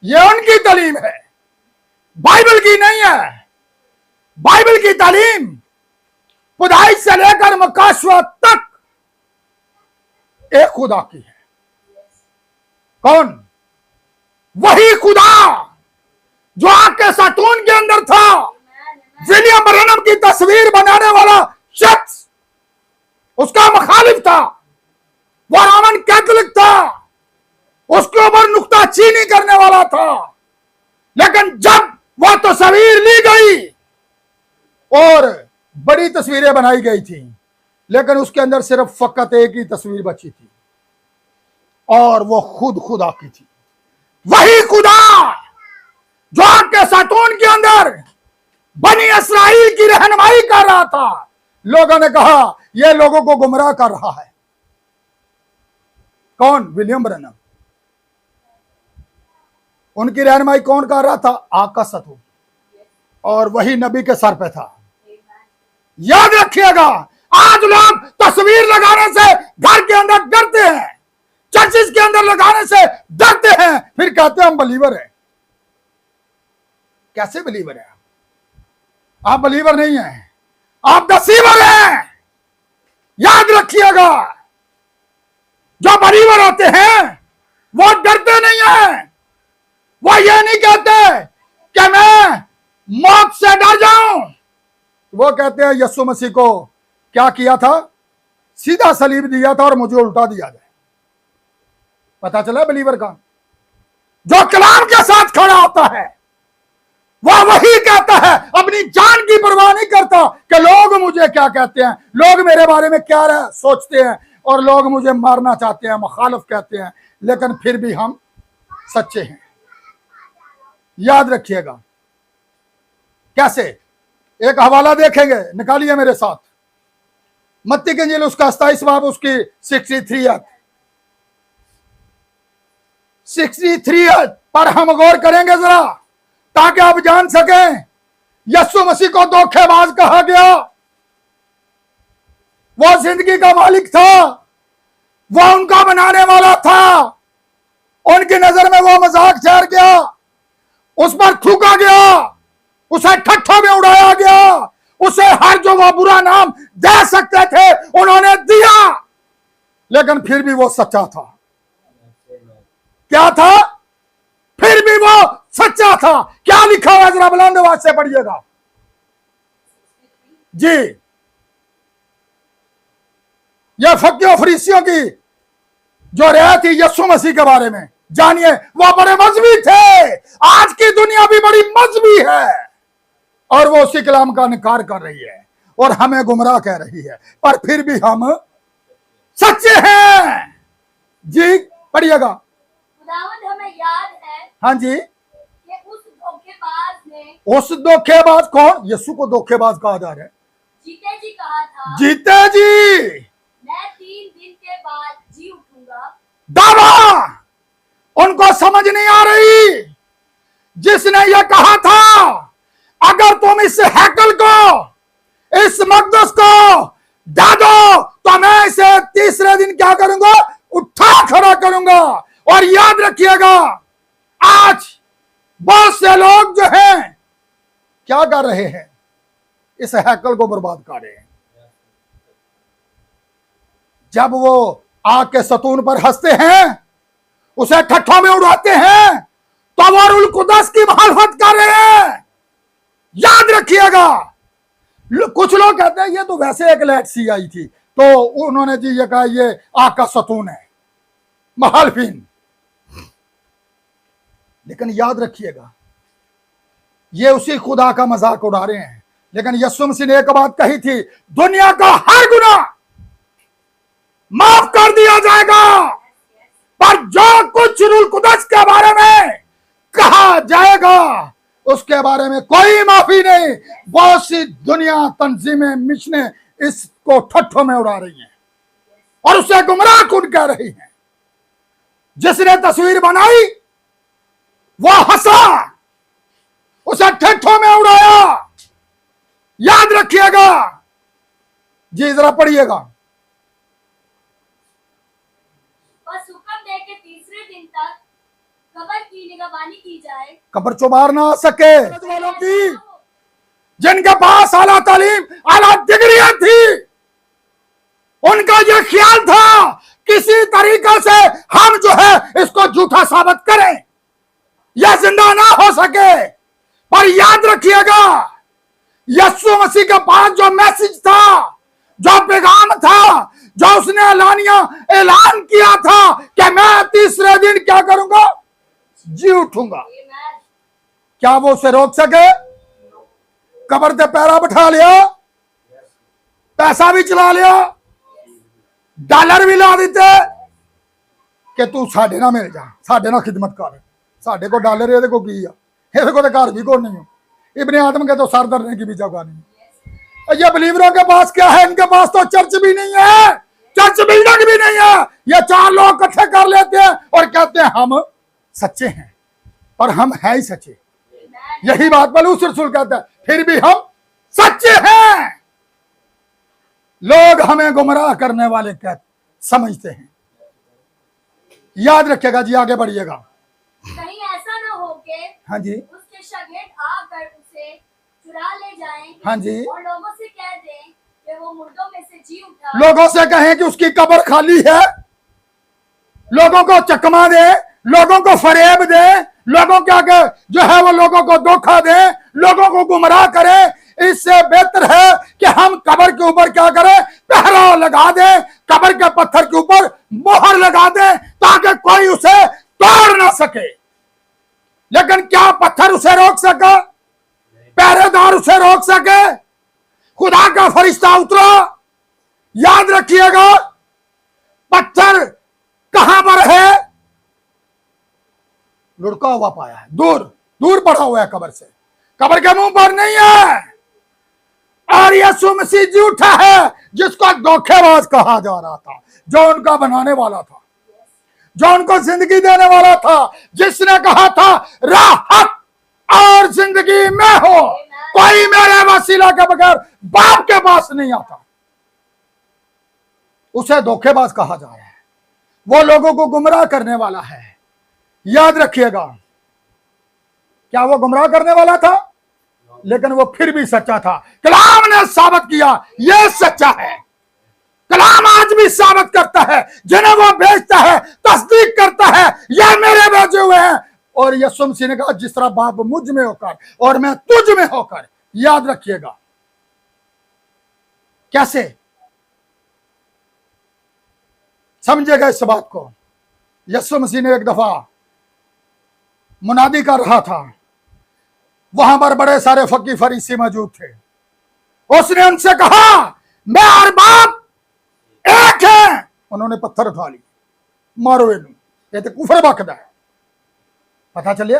Speaker 1: ये उनकी तालीम है, बाइबल की नहीं है। बाइबल की तालीम खुदाई से लेकर मकाशवा तक एक खुदा की है। कौन? वही खुदा जो आग के सतून के अंदर था। विलियम ब्रैनम की तस्वीर बनाने वाला शख्स उसका मुखालिफ था, वो रोमन कैथोलिक था, उसके ऊपर नुक्ताचीनी करने वाला था। लेकिन जब वह तस्वीर ली गई और बड़ी तस्वीरें बनाई गई थी, लेकिन उसके अंदर सिर्फ फकत एक ही तस्वीर बची थी, और वो खुद खुदा की थी। वही खुदा जो आग के सतून के अंदर बनी इस्राइल की रहनुमाई कर रहा था। लोगों ने कहा यह लोगों को गुमराह कर रहा है। कौन? William Branham. उनकी रहनुमाई कौन कर रहा था? आग का सतून, और वही नबी के सर पे था। याद रखिएगा, आज लोग तस्वीर लगाने से घर के अंदर डरते हैं, चर्चिस के अंदर लगाने से डरते हैं, फिर कहते हैं हम बलीवर हैं। कैसे बलीवर है? आप बलीवर नहीं हैं, आप डिसीवर हैं। याद रखिएगा, जो बलीवर होते हैं वो डरते नहीं हैं। वो ये नहीं कहते कि मैं मौत से डर जाऊं। वो कहते हैं यीशु मसीह को क्या किया था? सीधा सलीब दिया था और मुझे उल्टा दिया जाए। पता चला बलीवर का? जो कलाम के साथ खड़ा होता है वह वही कहता है, अपनी जान की परवाह नहीं करता कि लोग मुझे क्या कहते हैं, लोग मेरे बारे में क्या सोचते हैं, और लोग मुझे मारना चाहते हैं, मुखालिफ कहते हैं, लेकिन फिर भी हम सच्चे हैं। याद रखिएगा। कैसे? एक हवाला देखेंगे, निकालिए मेरे साथ, मत्ती की इंजील उसका 27 बाब उसकी 63 पर हम गौर करेंगे जरा, ताकि आप जान सकें यीशु मसीह को धोखेबाज कहा गया। वो जिंदगी का मालिक था, वो उनका बनाने वाला था। उनकी नजर में वो मजाक ठहर गया, उस पर थूका गया, उसे ठट्ठों में उड़ाया गया, उसे हर जो वो बुरा नाम दे सकते थे उन्होंने दिया, लेकिन फिर भी वो सच्चा था। क्या था? फिर भी वो सच्चा था। क्या लिखा हुआ जरा बुलंद आवाज से पढ़िएगा जी। यह फकीरों फरीसियों की जो राय थी यीशु मसीह के बारे में, जानिए वो बड़े मजहबी थे। आज की दुनिया भी बड़ी मजहबी है और वो उसी कलाम का इनकार कर रही है और हमें गुमराह कह रही है, पर फिर भी हम सच्चे हैं जी। पढ़िएगा।
Speaker 2: खुदावंद हमें याद है
Speaker 1: हाँ जी,
Speaker 2: कि उस धोखेबाज ने,
Speaker 1: उस धोखेबाज कौन? यीशु को धोखेबाज कहा जा रहा है।
Speaker 2: जीते जी कहा था,
Speaker 1: जीते जी
Speaker 2: मैं 3 दिन के बाद जी उठूंगा।
Speaker 1: दावा उनको समझ नहीं आ रही जिसने यह कहा था अगर तुम इस हैकल को, इस मकदस को ढा दो तो मैं इसे तीसरे दिन क्या करूंगा, उठा खड़ा करूंगा। और याद रखिएगा, आज बहुत से लोग जो हैं क्या कर रहे हैं, इस हैकल को बर्बाद कर रहे हैं। जब वो आग के सतून पर हंसते हैं, उसे ठट्ठों में उड़ाते हैं, तो वो रूहुल कुद्दस की मुखालफत कर रहे हैं। याद रखिएगा, कुछ लोग कहते हैं ये तो वैसे एक लाइट सी आई थी, तो उन्होंने जी ये कहा ये आग का सतून है, मुखालिफिन। लेकिन याद रखिएगा, ये उसी खुदा का मजाक उड़ा रहे हैं। लेकिन यीशु मसीह ने एक बात कही थी, दुनिया का हर गुनाह माफ कर दिया जाएगा, पर जो कुछ रूहुल कुद्दस के बारे में कहा जाएगा उसके बारे में कोई माफी नहीं। बहुत सी दुनिया तंजीमें, मिशनें इसको ठट्ठों में उड़ा रही हैं और उसे गुमराह कुन कह रही हैं। जिसने तस्वीर बनाई वो हंसा, उसे ठट्ठों में उड़ाया। याद रखिएगा जी, जरा पढ़िएगा।
Speaker 2: बस हुक्म दे के तीसरे दिन तक कब्र की निगरानी की जाए,
Speaker 1: कब्र चुबार ना आ सके वालों की, जिनके पास आला तालीम, आला डिग्रियां थी, उनका यह ख्याल था किसी तरीके से हम जो है इसको झूठा साबित करें, यह जिंदा ना हो सके। पर याद रखिएगा, यीशु मसीह के पास जो मैसेज था, जो पैगाम था, जो उसने ऐलान किया था कि मैं तीसरे दिन क्या करूंगा, जी उठूंगा,
Speaker 2: Amen.
Speaker 1: क्या वो उसे रोक सके? कब्र से पैरा बिठा लिया, पैसा भी चला लिया, डॉलर भी ला देते कि तू साढ़े ना मिल जा, साढ़े ना खिदमत कर, साढ़े को डॉलर ये को की ये को घर भी को नहीं हो, इब्ने आदम के तो सर धरने की भी जगह नहीं। ये बिलीवरों के पास क्या है, इनके पास तो चर्च भी नहीं है, चर्च बिल्डिंग भी नहीं है। ये चार लोग इकट्ठे कर लेते हैं और कहते हैं हम सच्चे हैं, और हम है ही सच्चे। यही बात पौलुस रसूल कहता है, फिर भी हम सच्चे हैं। लोग हमें गुमराह करने वाले समझते हैं। याद रखिएगा जी, आगे बढ़िएगा।
Speaker 2: कहीं ऐसा न हो कि
Speaker 1: हाँ जी,
Speaker 2: उसके शागिर्द आकर उसे चुरा ले जाएं,
Speaker 1: हाँ जी,
Speaker 2: और लोगों से कह दें कि वो मुर्दों में से जी उठा।
Speaker 1: लोगों से कहें कि उसकी कब्र खाली है, लोगों को चकमा दे, लोगों को फरेब दे, लोगों के आगे जो है वो लोगों को धोखा दे, लोगों को गुमराह करे। इससे बेहतर है कि हम कब्र के ऊपर क्या करें, पहरा लगा दे, कब्र के पत्थर के ऊपर मोहर लगा दे, ताकि कोई उसे तोड़ ना सके। लेकिन क्या पत्थर उसे रोक सका? पहरेदार उसे रोक सके? खुदा का फरिश्ता उतरा। याद रखिएगा, पत्थर कहां पर है? लुढ़का हुआ पाया है, दूर दूर पड़ा हुआ है कब्र से, कब्र के मुंह पर नहीं है। और यीशु मसीह जी उठा है, जिसको धोखेबाज कहा जा रहा था, जो उनका बनाने वाला था, जो उनको जिंदगी देने वाला था, जिसने कहा था राहत और जिंदगी में हो, कोई मेरे वसीला के बगैर बाप के पास नहीं आता। उसे धोखेबाज कहा जा रहा है, वो लोगों को गुमराह करने वाला है। याद रखिएगा, क्या वो गुमराह करने वाला था? लेकिन वो फिर भी सच्चा था। कलाम ने साबित किया ये सच्चा है। कलाम आज भी साबित करता है, जिन्हें वो भेजता है तस्दीक करता है, ये मेरे भेजे हुए हैं। और यीशु मसीह ने कहा, जिस तरह बाप मुझ में होकर और मैं तुझ में होकर। याद रखिएगा, कैसे समझेगा इस बात को? यीशु मसीह ने एक दफा मुनादी कर रहा था, वहां पर बड़े सारे फकी फरीसी मौजूद थे। उसने उनसे कहा, मैं और बाप एक है। उन्होंने पत्थर उठा लिए, मारो इन्हें, ये तो कुफर बकदा है। पता चलिए,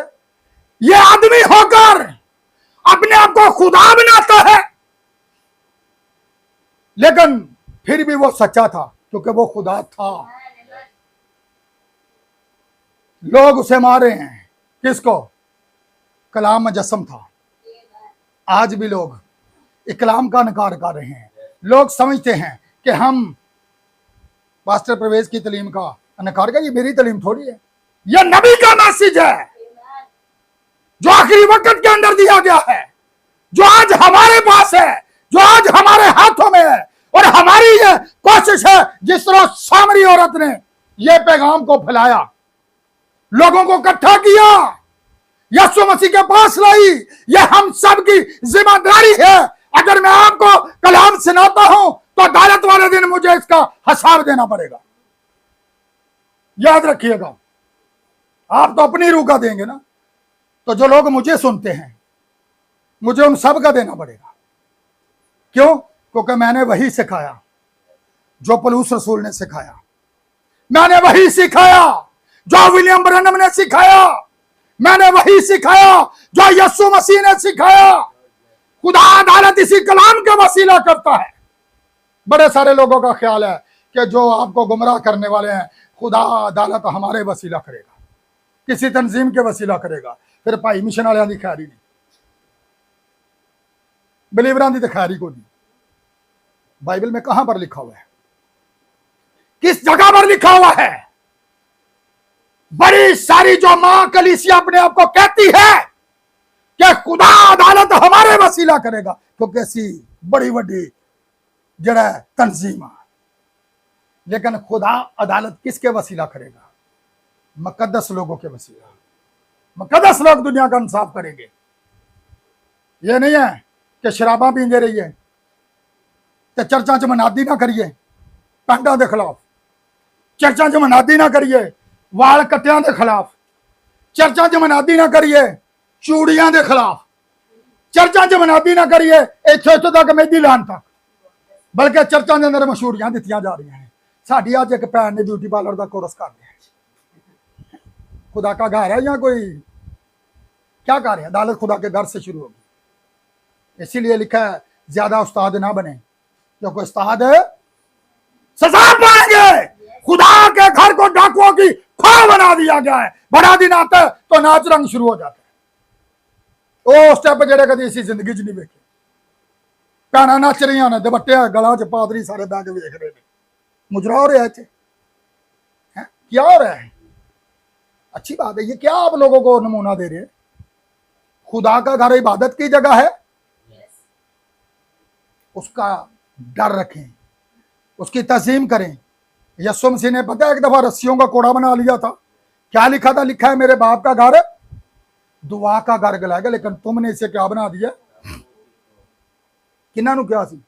Speaker 1: ये आदमी होकर अपने आप को खुदा बनाता है, लेकिन फिर भी वो सच्चा था, क्योंकि वो खुदा था। लोग उसे मारे हैं, किसको? कलाम मुजस्सम था। आज भी लोग कलाम का इनकार कर रहे हैं। लोग समझते हैं कि हम पास्टर परवेज की तालीम का इनकार कर, ये मेरी तालीम थोड़ी है, यह नबी का मैसेज है जो आखिरी वक्त के अंदर दिया गया है, जो आज हमारे पास है, जो आज हमारे हाथों में है। और हमारी ये कोशिश है, जिस तरह सामरी औरत ने यह पैगाम को फैलाया, लोगों को इकट्ठा किया, यीशु मसीह के पास लाई, यह हम सब की जिम्मेदारी है। अगर मैं आपको कलाम सुनाता हूं तो अदालत वाले दिन मुझे इसका हिसाब देना पड़ेगा। याद रखिएगा, आप तो अपनी रूह का देंगे ना, तो जो लोग मुझे सुनते हैं मुझे उन सब का देना पड़ेगा। क्यों? क्योंकि मैंने वही सिखाया जो पौलुस रसूल ने सिखाया, मैंने वही सिखाया जो विलियम ब्रैनम ने सिखाया, मैंने वही सिखाया जो यीशु मसीह ने सिखाया। खुदा अदालत इसी कलाम के वसीला करता है। बड़े सारे लोगों का ख्याल है कि जो आपको गुमराह करने वाले हैं, खुदा अदालत हमारे वसीला करेगा, किसी तंजीम के वसीला करेगा। फिर भाई मिशन वाले की खैरी नहीं, बिलीवरां की तो खैरी को नहीं। बाइबल में कहां पर लिखा हुआ है? किस जगह पर लिखा हुआ है? बड़ी सारी जो मां कलीसिया अपने आप को कहती है कि खुदा अदालत हमारे वसीला करेगा, क्योंकि ऐसी बड़ी बड़ी जड़ा तंजीम है। लेकिन खुदा अदालत किसके वसीला करेगा? मुकद्दस लोगों के वसीला। मुकद्दस लोग दुनिया का इंसाफ करेंगे। यह नहीं है कि शराबा पींदे रहिए तो चर्चा च मनादी ना करिए पैंटा के खिलाफ, चर्चा च मनादी ना करिए वाल कट्टियां के खिलाफ, चर्चा च मनादी ना करिए चूड़ियां के खिलाफ, चर्चा च मनादी ना करिए इत्थों इत्थों तक मेहंदी लान तक, बल्कि चर्चा के अंदर मशहूरियां दित्तियां जा रही हैं। साडी अज एक भैन ने ब्यूटी पार्लर का कोर्स कर लिया। खुदा का घर है या कोई क्या कर रहे हैं? अदालत खुदा के घर से शुरू होगी। इसीलिए लिखा है ज्यादा उस्ताद ना बने, क्योंकि उस्ताद सजा पाएंगे। खुदा के घर को डाकुओं की खा बना दिया गया है। बड़ा दिन आता है तो नाच रंग शुरू हो जाता है। वो स्टेप जेडे कभी इसी जिंदगी च नहीं वेखे। भैन नच रही ने, दुपट्टे गला च पादरी सारे बैग वेख रहे हैं। मुजरा हो रहा है क्या हो रहा है? अच्छी बात है। ये क्या आप लोगों को नमूना दे रहे हैं? खुदा का घर इबादत की जगह है, उसका डर रखें, उसकी तज़ीम करें। यीशु मसीह ने पता है एक दफा रस्सियों का कोड़ा बना लिया था। क्या लिखा था? लिखा है मेरे बाप का घर दुआ का घर गलाएगा, लेकिन तुमने इसे क्या बना दिया? किन्हों क्या सी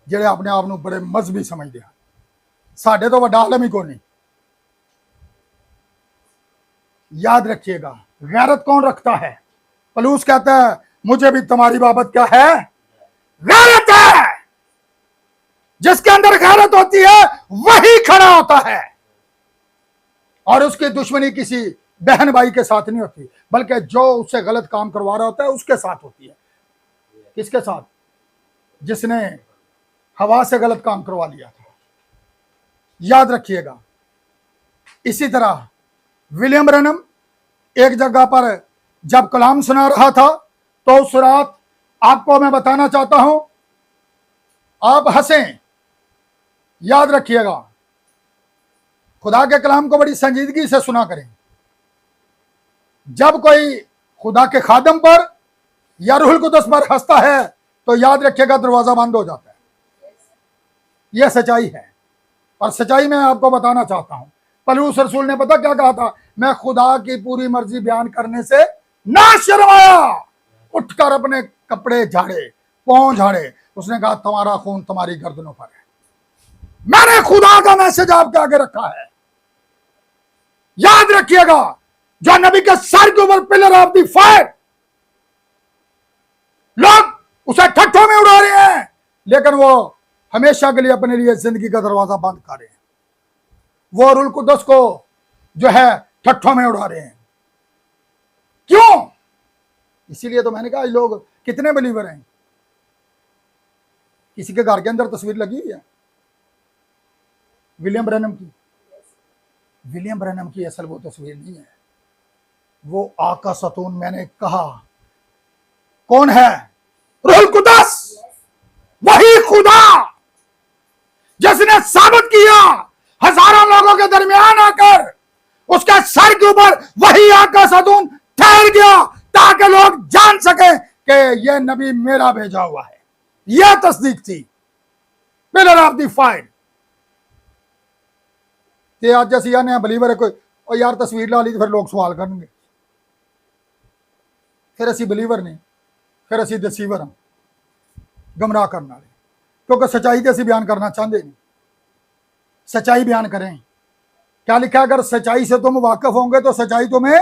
Speaker 1: जेड़े अपने आप को बड़े मजहबी समझते हैं। साढ़े तो वड्डा आलम ही कोई नहीं। याद रखिएगा, गैरत कौन रखता है? पौलुस कहता है मुझे भी तुम्हारी बाबत क्या है? गैरत है। जिसके अंदर गैरत होती है वही खड़ा होता है, और उसकी दुश्मनी किसी बहन भाई के साथ नहीं होती, बल्कि जो उससे गलत काम करवा रहा होता है उसके साथ होती है। किसके साथ? जिसने हवा से गलत काम करवा लिया था। याद रखिएगा। इसी तरह विलियम ब्रैनम एक जगह पर जब कलाम सुना रहा था तो उस रात आपको मैं बताना चाहता हूं, आप हंसें, याद रखिएगा, खुदा के कलाम को बड़ी संजीदगी से सुना करें। जब कोई खुदा के खादम पर या रूहुल कुदस पर हंसता है तो याद रखिएगा दरवाजा बंद हो जाता है। यह सच्चाई है, और सच्चाई मैं आपको बताना चाहता हूं। पौलुस रसूल ने पता क्या कहा था? मैं खुदा की पूरी मर्जी बयान करने से ना शर्माया, उठकर अपने कपड़े झाड़े, पांव झाड़े। उसने कहा तुम्हारा खून तुम्हारी गर्दनों पर है। मैंने खुदा का मैसेज आपके आगे रखा है। याद रखिएगा, जो नबी के सर के ऊपर पिलर ऑफ द फायर, लोग उसे ठट्ठों में उड़ा रहे हैं, लेकिन वो हमेशा के लिए अपने लिए जिंदगी का दरवाजा बंद कर रहे हैं। वो रूहुल कुदस को जो है ठट्ठों में उड़ा रहे हैं। क्यों? इसीलिए तो मैंने कहा लोग कितने बिलीवर हैं। किसी के घर के अंदर तस्वीर लगी हुई है विलियम ब्रैनम की। विलियम ब्रैनम की असल वो तस्वीर नहीं है, वो आका सतून, मैंने कहा कौन है? रूहुल कुद्दस, वही खुदा जिसने साबित किया हजारों लोगों के दरमियान आकर उसके सर के ऊपर वही आका सदून ठहर गया ताकि लोग जान सके कि यह नबी मेरा भेजा हुआ है। यह तस्दीक थी, पिलर ऑफ द फायर। ते अज असी आने बलीवर है कोई और यार तस्वीर ला ली तो फिर लोग सवाल करेंगे, फिर असी बलीवर नहीं, फिर असी डिसीवर हम, गुमराह करने वाले। क्योंकि सच्चाई तो असी बयान करना चाहते नहीं, सच्चाई बयान करें। क्या लिखा? अगर सच्चाई से तुम वाकिफ होंगे तो सच्चाई तुम्हें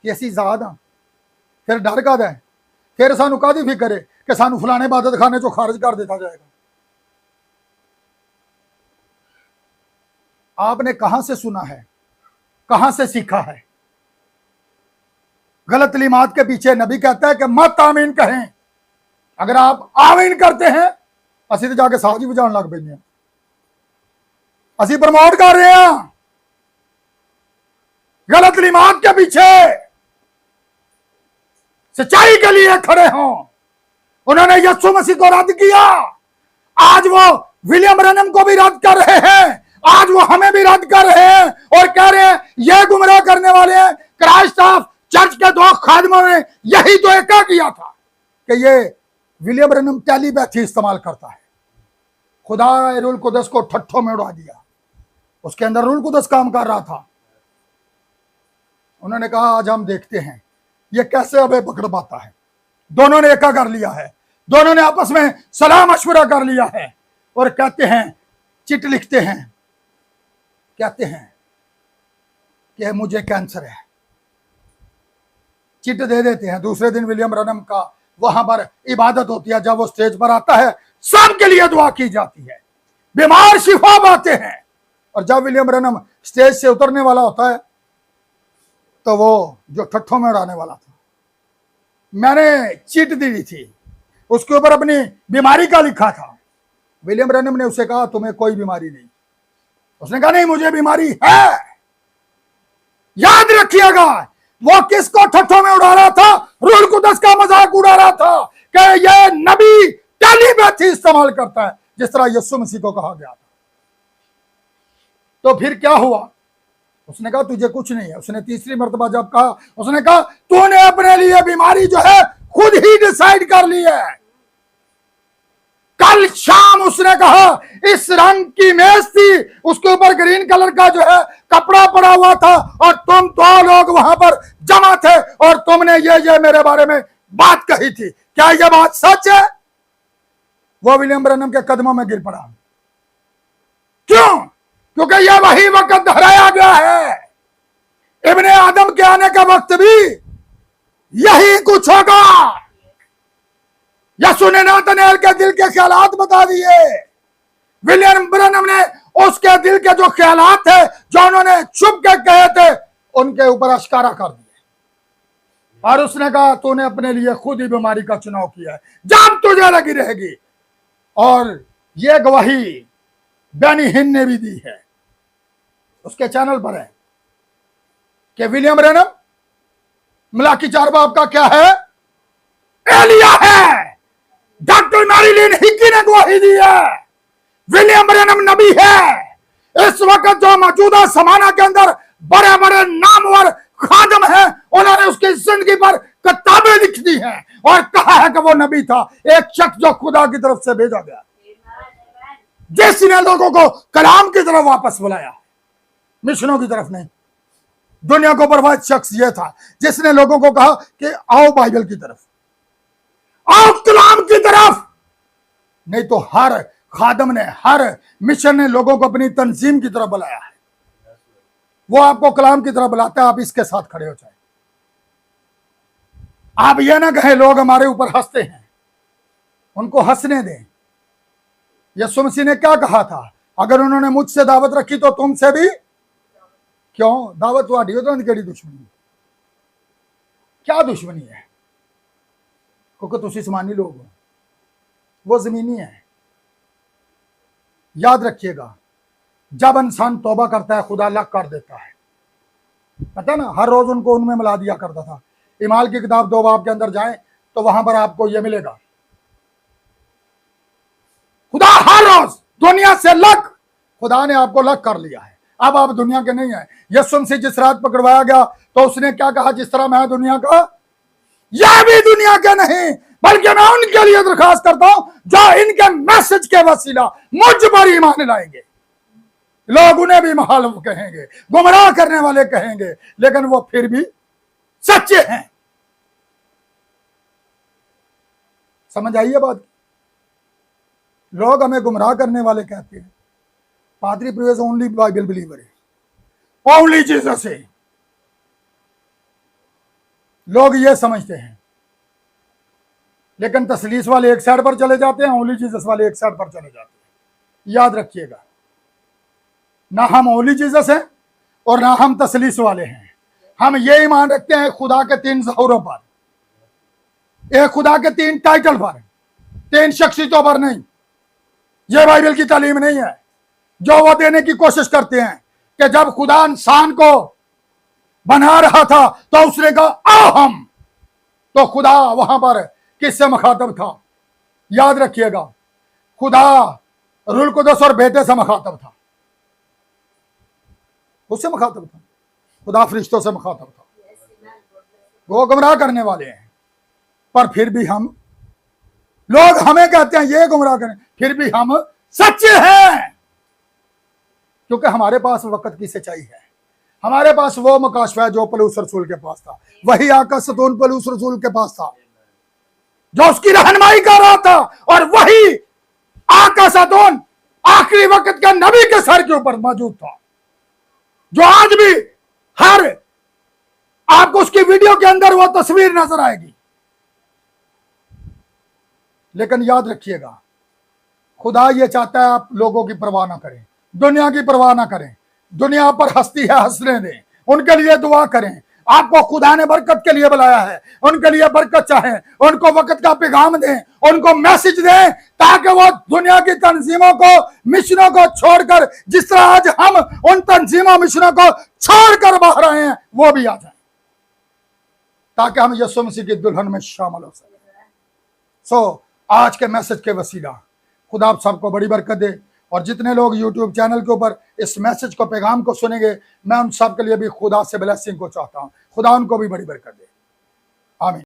Speaker 1: कि असी ज़ाद हाँ, फिर डर का है, फिर सानू कादी फिक्र है कि सानू फलाने इबादत खाने चो खारिज कर दिया जाएगा। आपने कहां से सुना है, कहां से सीखा है? गलत तलीमात के पीछे नबी कहता है कि मत आमीन कहें। अगर आप आमीन करते हैं असी तो जाके साज ही बजाने लग पे, असी प्रमोट कर रहे हैं गलत तलीमात के पीछे। सच्चाई के लिए खड़े हों। उन्होंने यीशु मसीह को रद्द किया, आज वो विलियम ब्रैनम को भी रद्द कर रहे हैं, आज वो हमें भी रद्द कर रहे हैं और कह रहे हैं ये गुमराह करने वाले हैं। क्राइस्ट ऑफ चर्च के दो खादमों ने यही तो एक किया था कि ये विलियम ब्रैनम टेलीपैथी इस्तेमाल करता है। खुदा रूहुल कुद्दस को ठट्ठों में उड़ा दिया, उसके अंदर रूहुल कुद्दस काम कर रहा था। उन्होंने कहा आज हम देखते हैं ये कैसे हमें पकड़ पाता है। दोनों ने एका कर लिया है, दोनों ने आपस में सलाह मशवरा कर लिया है और कहते हैं, चिट लिखते हैं, कहते हैं कि मुझे कैंसर है, चिट दे देते हैं। दूसरे दिन विलियम ब्रैनम का वहां पर इबादत होती है, जब वो स्टेज पर आता है सबके लिए दुआ की जाती है, बीमार शिफा पाते हैं। और जब विलियम ब्रैनम स्टेज से उतरने वाला होता है तो वो जो ठट्ठों में उड़ाने वाला था, मैंने चिट दी थी, उसके ऊपर अपनी बीमारी का लिखा था। विलियम ब्रैनम ने उसे कहा तुम्हें कोई बीमारी नहीं। उसने कहा नहीं मुझे बीमारी है। याद रखिएगा वो किसको ठट्ठों में उड़ा रहा था? रूहुल कुद्दस का मजाक उड़ा रहा था कि यह नबी टेलीपैथी इस्तेमाल करता है, जिस तरह यीशु मसीह को कहा गया था। तो फिर क्या हुआ? उसने कहा तुझे कुछ नहीं है। उसने तीसरी मर्तबा जब कहा, उसने कहा तूने अपने लिए बीमारी जो है खुद ही डिसाइड कर ली है। कल शाम उसने कहा इस रंग की मेज थी, उसके ऊपर ग्रीन कलर का जो है कपड़ा पड़ा हुआ था और तुम दो लोग वहां पर जमा थे और तुमने ये मेरे बारे में बात कही थी। क्या यह बात सच है? वो विलियम ब्रैनम के कदमों में गिर पड़ा। क्यों? क्योंकि यह वही वक्त दोहराया गया है। इब्ने आदम के आने का वक्त भी यही कुछ होगा। यीशु ने नातनएल के दिल के ख्यालात बता दिए, विलियम ब्रैनम ने उसके दिल के जो ख्यालात थे जो उन्होंने छुप के कहे थे उनके ऊपर अश्कारा कर दिए। और उसने कहा तूने अपने लिए खुद ही बीमारी का चुनाव किया है, जब तुझे लगी रहेगी। और यह गवाही बेनी हिन ने भी दी है, उसके चैनल पर है कि विलियम ब्रैनम मलाकी 4 बाब का क्या है? एलिया है। डॉक्टर मैरीलिन हिक्की ने गवाही दी है विलियम ब्रैनम नबी है। इस वक्त जो मौजूदा जमाना के अंदर बड़े बड़े नामवर खादम हैं, उन्होंने उसकी जिंदगी पर किताबें लिख दी हैं और कहा है कि वो नबी था, एक शख्स जो खुदा की तरफ से भेजा गया, जिसने लोगों को कलाम की तरफ वापस बुलाया, मिशनों की तरफ नहीं। दुनिया को बर्बाद शख्स यह था जिसने लोगों को कहा कि आओ बाइबल की तरफ, आओ कलाम की तरफ। नहीं तो हर खादम ने, हर मिशन ने लोगों को अपनी तंजीम की तरफ बुलाया है। वो आपको कलाम की तरफ बुलाता है, आप इसके साथ खड़े हो जाए। आप यह ना कहें लोग हमारे ऊपर हंसते हैं, उनको हंसने दें। यीशु मसीह ने क्या कहा था? अगर उन्होंने मुझसे दावत रखी तो तुमसे भी क्यों? दावत वाड़ी हो तो केड़ी दुश्मनी? क्या दुश्मनी है? क्योंकि तुम आसमानी लोग हो, वो जमीनी है। याद रखिएगा, जब इंसान तौबा करता है खुदा अलग कर देता है। पता ना, हर रोज उनको उनमें मिला दिया करता था। इमाल की किताब 2 बाब के अंदर जाएं तो वहां पर आपको यह मिलेगा। खुदा हर रोज दुनिया से अलग, खुदा ने आपको अलग कर लिया है। अब आप दुनिया के नहीं है। यीशु मसीह जिस रात पकड़वाया गया तो उसने क्या कहा, जिस तरह मैं दुनिया का, यह भी दुनिया के नहीं, बल्कि मैं उनके लिए दरखास्त करता हूं जो इनके मैसेज के वसीला मुझ पर ईमान लाएंगे। लोग उन्हें भी महालव कहेंगे, गुमराह करने वाले कहेंगे, लेकिन वो फिर भी सच्चे हैं। समझ आइए बात। लोग हमें गुमराह करने वाले कहते हैं। पादरी प्रिवेज ओनली बाइबल बिलीवर है, ओनली जीसस है। लोग ये समझते हैं, लेकिन तसलीस वाले एक साइड पर चले जाते हैं, ओनली जीसस वाले एक साइड पर चले जाते हैं। याद रखिएगा, ना हम ओनली जीसस हैं और ना हम तसलीस वाले हैं। हम ये ईमान रखते हैं खुदा के 3 ज़हूरों पर, एक खुदा के 3 टाइटल पर, 3 शख्सियतों पर नहीं। ये बाइबल की तालीम नहीं है जो वो देने की कोशिश करते हैं कि जब खुदा इंसान को बना रहा था तो उसने कहा आओ हम, तो खुदा वहां पर किससे मुखातब था? याद रखिएगा, खुदा रूल कुदस और बेटे से मुखातब था, उससे मुखातब था। खुदा फरिश्तों से मुखातब था। वो गुमराह करने वाले हैं, पर फिर भी हम, लोग हमें कहते हैं ये गुमराह करें, फिर भी हम सच्चे हैं, क्योंकि हमारे पास वक्त की सच्चाई है। हमारे पास वो मुकाशफा है जो पलूस रसूल के पास था, वही आका सतून पलूस रसूल के पास था जो उसकी रहनुमाई कर रहा था, और वही आका सतून आखिरी वक्त के नबी के सर के ऊपर मौजूद था, जो आज भी हर आपको उसकी वीडियो के अंदर वो तस्वीर नजर आएगी। लेकिन याद रखिएगा, खुदा ये चाहता है आप लोगों की परवाह ना करें, दुनिया की परवाह ना करें। दुनिया पर हस्ती है, हंसने दें, उनके लिए दुआ करें। आपको खुदा ने बरकत के लिए बुलाया है, उनके लिए बरकत चाहें, उनको वक्त का पैगाम दें, उनको मैसेज दें, ताकि वो दुनिया की तंजीमों को, मिशनों को छोड़कर, जिस तरह आज हम उन तंजीमों मिशनों को छोड़कर बाहर आए हैं, वो भी आ जाए, ताकि हम यीशु मसीह की दुल्हन में शामिल हो सके। आज के मैसेज के वसीला खुदा आप सबको बड़ी बरकत दे, और जितने लोग YouTube चैनल के ऊपर इस मैसेज को, पैगाम को सुनेंगे, मैं उन सब के लिए भी खुदा से ब्लेसिंग को चाहता हूं। खुदा उनको भी बड़ी बरकत दे। आमीन।